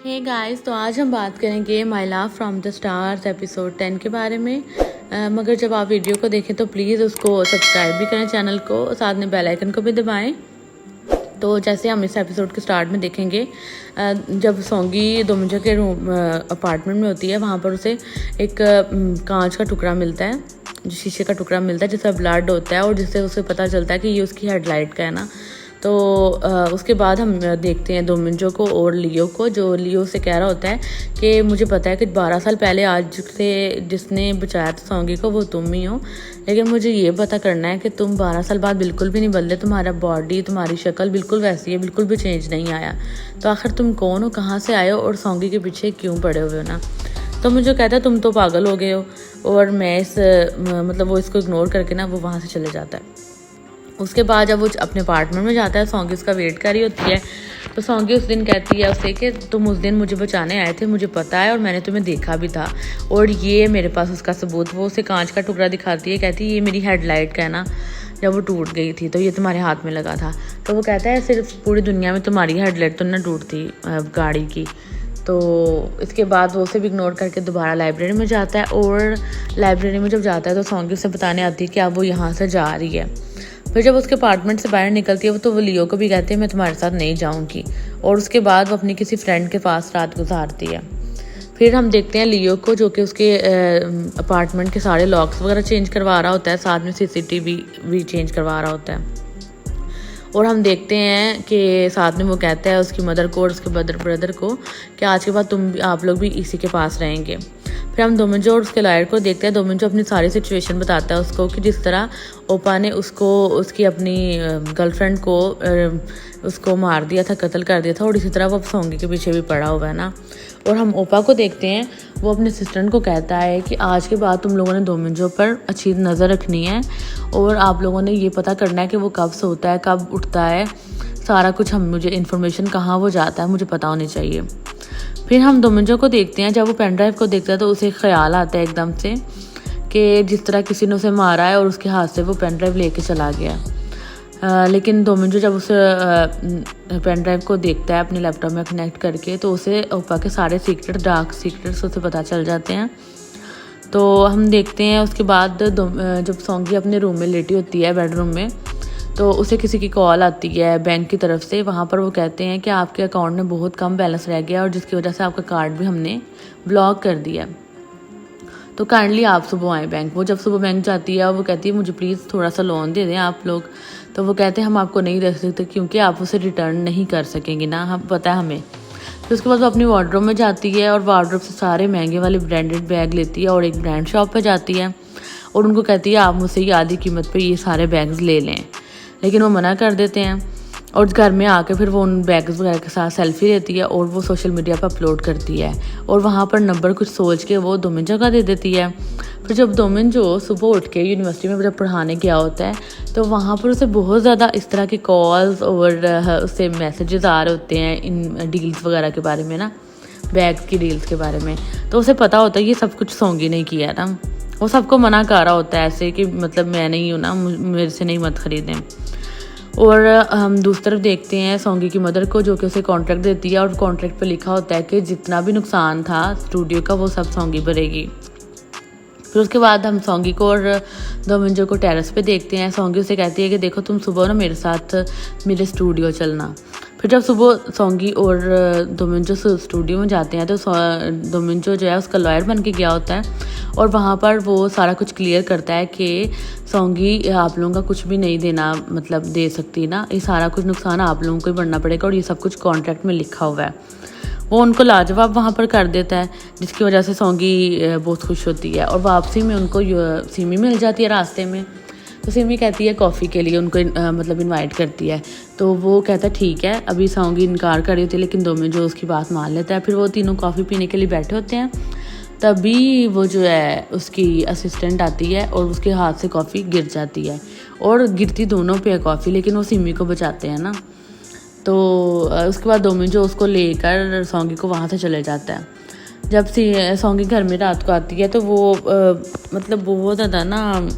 Hey guys, तो आज हम बात करेंगे my love from the stars episode 10 के बारे में। मगर जब आप वीडियो को देखें तो प्लीज़ उसको सब्सक्राइब भी करें चैनल को, साथ में बेल आइकन को भी दबाएं। तो जैसे हम इस एपिसोड के स्टार्ट में देखेंगे, जब सोंगी दोमंजो के रूम अपार्टमेंट में होती है, वहाँ पर उसे एक कांच का टुकड़ा मिलता है, जो शीशे का टुकड़ा मिलता है जिसका ब्लड होता है और जिससे उसे पता चलता है कि ये उसकी हेडलाइट का है ना। तो उसके बाद हम देखते हैं दोमंजो को और लियो को, जो लियो से कह रहा होता है कि मुझे पता है कि 12 साल पहले आज से जिसने बचाया था सोंगी को वो तुम ही हो, लेकिन मुझे ये पता करना है कि तुम 12 साल बाद बिल्कुल भी नहीं बदले, तुम्हारा बॉडी तुम्हारी शक्ल बिल्कुल वैसी है, बिल्कुल भी चेंज नहीं आया। तो आखिर तुम कौन हो, कहाँ से आए हो और सोंगी के पीछे क्यों पड़े हुए हो ना। तो मुझे कहता है तुम तो पागल हो गए हो, और मैं मतलब वो इसको इग्नोर करके ना वो वहाँ से चले जाता है। उसके बाद जब वो अपने अपार्टमेंट में जाता है, सोंगी उसका वेट कर रही होती है। तो सोंगी उस दिन कहती है उसे कि तुम उस दिन मुझे बचाने आए थे, मुझे पता है और मैंने तुम्हें देखा भी था, और ये मेरे पास उसका सबूत। वो उसे कांच का टुकड़ा दिखाती है, कहती है ये मेरी हेडलाइट का है ना, जब वो टूट गई थी तो ये तुम्हारे हाथ में लगा था। तो वो कहता है सिर्फ पूरी दुनिया में तुम्हारी हेडलाइट तो ना टूटती गाड़ी की। तो इसके बाद वो उसे भी इग्नोर करके दोबारा लाइब्रेरी में जाता है, और लाइब्रेरी में जब जाता है तो सोंगी उसे बताने आती है कि अब वो यहाँ से जा रही है। फिर जब उसके अपार्टमेंट से बाहर निकलती है तो वो लियो को भी कहती है मैं तुम्हारे साथ नहीं जाऊंगी, और उसके बाद वो अपनी किसी फ्रेंड के पास रात गुजारती है। फिर हम देखते हैं लियो को, जो कि उसके अपार्टमेंट के सारे लॉक्स वगैरह चेंज करवा रहा होता है, साथ में सीसीटीवी भी चेंज करवा रहा होता है। और हम देखते हैं कि साथ में वो कहता है उसकी मदर को और उसके ब्रदर को कि आज के बाद आप लोग भी इसी के पास रहेंगे। फिर हम दोमंजो और उसके लॉयर को देखते हैं। दोमंजो अपनी सारी सिचुएशन बताता है उसको कि जिस तरह ओपा ने उसकी अपनी गर्लफ्रेंड को उसको मार दिया था, कत्ल कर दिया था, और इसी तरह वो सोंगी के पीछे भी पड़ा हुआ है ना। और हम ओपा को देखते हैं, वो अपने असिस्टेंट को कहता है कि आज के बाद तुम लोगों ने दोमंजो पर अच्छी नज़र रखनी है, और आप लोगों ने ये पता करना है कि वो कब सोता है, कब उठता है, सारा कुछ मुझे इन्फॉर्मेशन कहाँ वो जाता है मुझे पता होनी चाहिए। फिर हम दोमंजो को देखते हैं, जब वो पेन ड्राइव को देखता है तो उसे ख्याल आता है एकदम से कि जिस तरह किसी ने उसे मारा है और उसके हाथ से वो पेन ड्राइव लेके चला गया। लेकिन दोमंजो जब उसे पेन ड्राइव को देखता है अपने लैपटॉप में कनेक्ट करके, तो उसे ओपा के सारे डार्क सीक्रेट्स उसे पता चल जाते हैं। तो हम देखते हैं उसके बाद जब सोंगी अपने रूम में लेटी होती है बेडरूम में, तो उसे किसी की कॉल आती है बैंक की तरफ से। वहाँ पर वो कहते हैं कि आपके अकाउंट में बहुत कम बैलेंस रह गया और जिसकी वजह से आपका कार्ड भी हमने ब्लॉक कर दिया, तो काइंडली आप सुबह आएँ बैंक। वो जब सुबह बैंक जाती है और वो कहती है मुझे प्लीज़ थोड़ा सा लोन दे दें आप लोग। तो वो कहते हैं हम आपको नहीं दे सकते क्योंकि आप उसे रिटर्न नहीं कर सकेंगे ना, हम पता है हमें। फिर उसके बाद वो अपनी वार्डरोब में जाती है और वार्डरोब से सारे महंगे वाले ब्रांडेड बैग लेती है और एक ब्रांड शॉप पर जाती है और उनको कहती है आप मुझसे ये आधी कीमत पर ये सारे बैग्स ले लें, लेकिन वो मना कर देते हैं। और घर में आके फिर वो उन बैग्स वगैरह के साथ सेल्फी लेती है और वो सोशल मीडिया पर अपलोड करती है, और वहाँ पर नंबर कुछ सोच के वो दोमंजो का दे देती है। फिर जब दोमंजो सुबह उठ के यूनिवर्सिटी में जब पढ़ाने गया होता है, तो वहाँ पर उसे बहुत ज़्यादा इस तरह के कॉल्स और उससे मैसेजेस आ रहे होते हैं इन डील्स वगैरह के बारे में ना, बैग्स की डील्स के बारे में। तो उसे पता होता है ये सब कुछ सोंगी नहीं किया ना, वो सबको मना कर रहा होता है ऐसे कि मतलब मैं नहीं हूँ ना, मेरे से नहीं मत ख़रीदें। और हम दूसरी तरफ देखते हैं सोंगी की मदर को, जो कि उसे कॉन्ट्रैक्ट देती है और कॉन्ट्रैक्ट पर लिखा होता है कि जितना भी नुकसान था स्टूडियो का वो सब सोंगी भरेगी। फिर उसके बाद हम सोंगी को और दोमंजो को टेरेस पे देखते हैं। सोंगी उसे कहती है कि देखो तुम सुबह ना मेरे साथ मेरे स्टूडियो चलना। फिर जब सुबह सोंगी और दोमंजो स्टूडियो में जाते हैं तो दोमंजो जो है उसका लॉयर बन के गया होता है, और वहाँ पर वो सारा कुछ क्लियर करता है कि सोंगी आप लोगों का कुछ भी नहीं देना मतलब दे सकती ना, ये सारा कुछ नुकसान आप लोगों को ही बढ़ना पड़ेगा और ये सब कुछ कॉन्ट्रैक्ट में लिखा हुआ है। वो उनको लाजवाब वहाँ पर कर देता है, जिसकी वजह से सोंगी बहुत खुश होती है, और वापसी में उनको सिमी मिल जाती है रास्ते में। तो सिमी कहती है कॉफ़ी के लिए उनको मतलब इनवाइट करती है। तो वो कहता है ठीक है, अभी सोंगी इनकार कर रही होती है लेकिन दोमंजो उसकी बात मान लेता है। फिर वो तीनों कॉफ़ी पीने के लिए बैठे होते हैं, तभी वो जो है उसकी असिस्टेंट आती है और उसके हाथ से कॉफ़ी गिर जाती है, और गिरती दोनों पे है कॉफ़ी, लेकिन वो सिमी को बचाते हैं ना। तो उसके बाद दोमंजो उसको लेकर सोंगी को वहाँ से चले जाता है। जब सोंगी घर में रात को आती है तो वो मतलब बहुत ज़्यादा ना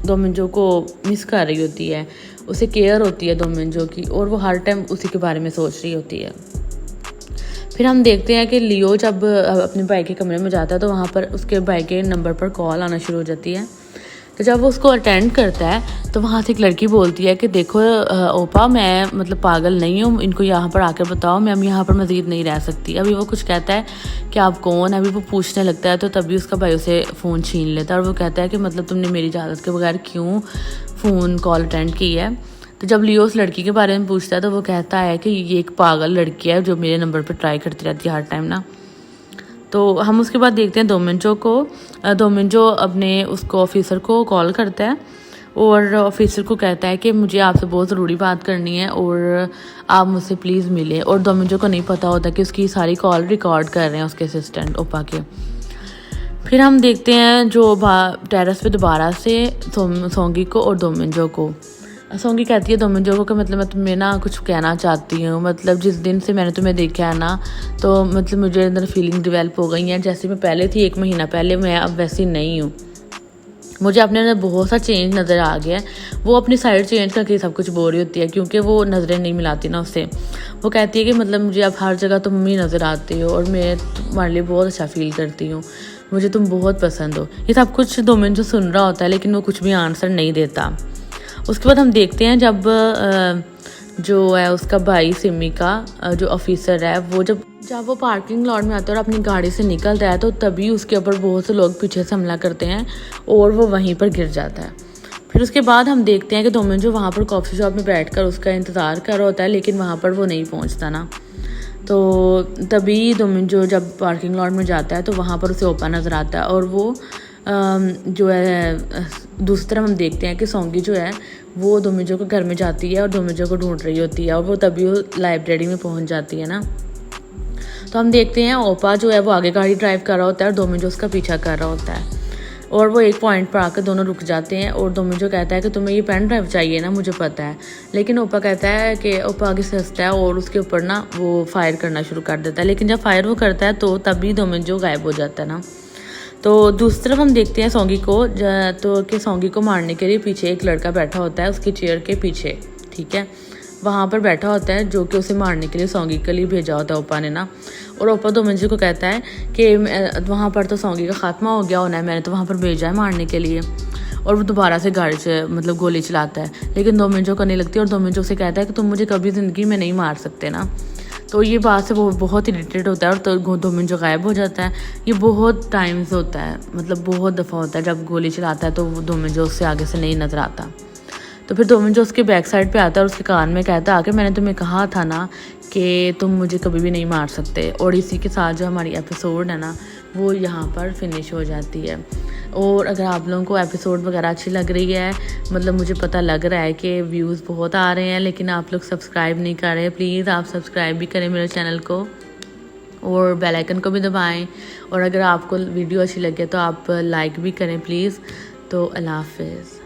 दोमंजो को मिस कर रही होती है, उसे केयर होती है दोमंजो की, और वो हर टाइम उसी के बारे में सोच रही होती है। फिर हम देखते हैं कि लियो जब अपने भाई के कमरे में जाता है तो वहाँ पर उसके भाई के नंबर पर कॉल आना शुरू हो जाती है। तो जब वो उसको अटेंड करता है तो वहाँ से एक लड़की बोलती है कि देखो ओपा, मैं मतलब पागल नहीं हूँ, इनको यहाँ पर आकर बताओ, मैं अब यहाँ पर मज़ीद नहीं रह सकती। अभी वो कुछ कहता है कि आप कौन, अभी वो पूछने लगता है तो तभी उसका भाई उसे फ़ोन छीन लेता है और वो कहता है कि मतलब तुमने मेरी इजाज़त के बगैर क्यों फ़ोन कॉल अटेंड की है। तो जब लियो उस लड़की के बारे में पूछता है तो वो कहता है कि ये एक पागल लड़की है जो मेरे नंबर पर ट्राई करती रहती है हर टाइम ना। तो हम उसके बाद देखते हैं दोमिंजो को। दोमिंजो अपने उसको ऑफिसर को कॉल करता है और ऑफिसर को कहता है कि मुझे आपसे बहुत ज़रूरी बात करनी है और आप मुझसे प्लीज़ मिलें। और दोमिंजो को नहीं पता होता कि उसकी सारी कॉल रिकॉर्ड कर रहे हैं उसके असिस्टेंट ओपा के। फिर हम देखते हैं जो टेरेस पे दोबारा से सोंगी को और दोमिंजो को। सोंगी कहती है दोमिंजो को कि मतलब मैं तुम्हें ना कुछ कहना चाहती हूँ, मतलब जिस दिन से मैंने तुम्हें देखा है ना तो मतलब मुझे अंदर फीलिंग डेवलप हो गई है, जैसे मैं पहले थी 1 महीना पहले, मैं अब वैसी नहीं हूँ। मुझे अपने अंदर बहुत सा चेंज नज़र आ गया है। वो अपनी साइड चेंज करके सब कुछ बोल रही होती है क्योंकि वो नज़रें नहीं मिलाती ना उससे। वो कहती है कि मतलब मुझे अब हर जगह तुम ही नज़र आते हो और मैं तुम्हारे लिए बहुत अच्छा फील करती हूँ, मुझे तुम बहुत पसंद हो। ये सब कुछ दोमिंजो सुन रहा होता है लेकिन वो कुछ भी आंसर नहीं देता। उसके बाद हम देखते हैं जब जो है उसका भाई सिमी का जो ऑफिसर है वो जब वो पार्किंग लॉट में आता है और अपनी गाड़ी से निकलता है तो तभी उसके ऊपर बहुत से लोग पीछे से हमला करते हैं और वो वहीं पर गिर जाता है। फिर उसके बाद हम देखते हैं कि दोमिंजो वहाँ पर कॉफ़ी शॉप में बैठकर उसका इंतज़ार कर रहा होता है लेकिन वहाँ पर वो नहीं पहुँचता ना। तो तभी दोमिंजो जब पार्किंग लॉट में जाता है तो वहाँ पर उसे ओपा नज़र आता है और वो जो है दूसरी तरफ हम देखते हैं कि सोंगी जो है वो दोमिंजो के घर में जाती है और दोमिंजो को ढूंढ रही होती है और वो तभी वो लाइब्रेरी में पहुंच जाती है ना। तो हम देखते हैं ओपा जो है वो आगे गाड़ी ड्राइव कर रहा होता है और दोमिंजो उसका पीछा कर रहा होता है और वो एक पॉइंट पर आकर दोनों रुक जाते हैं और दोमिंजो कहता है कि तुम्हें ये पेन ड्राइव चाहिए ना, मुझे पता है। लेकिन ओपा कहता है कि ओपा आगे से हंसता है और उसके ऊपर ना वो फायर करना शुरू कर देता है। लेकिन जब फायर वो करता है तो तभी दोमिंजो गायब हो जाता है ना। तो दूसरी तरफ हम देखते हैं सोंगी को तो कि सोंगी को मारने के लिए पीछे एक लड़का बैठा होता है उसकी चेयर के पीछे, ठीक है, वहाँ पर बैठा होता है जो कि उसे मारने के लिए सोंगी के लिए भेजा होता है ओपा ने ना। और ओपा दोमिंजो को कहता है कि वहाँ पर तो सोंगी का खात्मा हो गया होना है, मैंने तो वहाँ पर भेजा है मारने के लिए। और वो दोबारा से गाड़ी से मतलब गोली चलाता है लेकिन दोमिंजो को नहीं लगती और दोमिंजो से कहता है कि तुम मुझे कभी ज़िंदगी में नहीं मार सकते ना। तो ये बात से वो बहुत इरिटेट होता है और तो दोमिंजो गायब हो जाता है। ये बहुत टाइम्स होता है, मतलब बहुत दफ़ा होता है जब गोली चलाता है तो वो दोमिंजो उससे आगे से नहीं नज़र आता। तो फिर दोमिंजो उसके बैक साइड पे आता है और उसके कान में कहता है कि मैंने तुम्हें कहा था ना कि तुम मुझे कभी भी नहीं मार सकते। और इसी के साथ जो हमारी एपिसोड है ना वो यहाँ पर फिनिश हो जाती है। और अगर आप लोगों को एपिसोड वगैरह अच्छी लग रही है, मतलब मुझे पता लग रहा है कि व्यूज़ बहुत आ रहे हैं लेकिन आप लोग सब्सक्राइब नहीं कर रहे, प्लीज़ आप सब्सक्राइब भी करें मेरे चैनल को और बेल आइकन को भी दबाएं। और अगर आपको वीडियो अच्छी लगे तो आप लाइक भी करें प्लीज़। तो अल्लाह हाफ़िज़।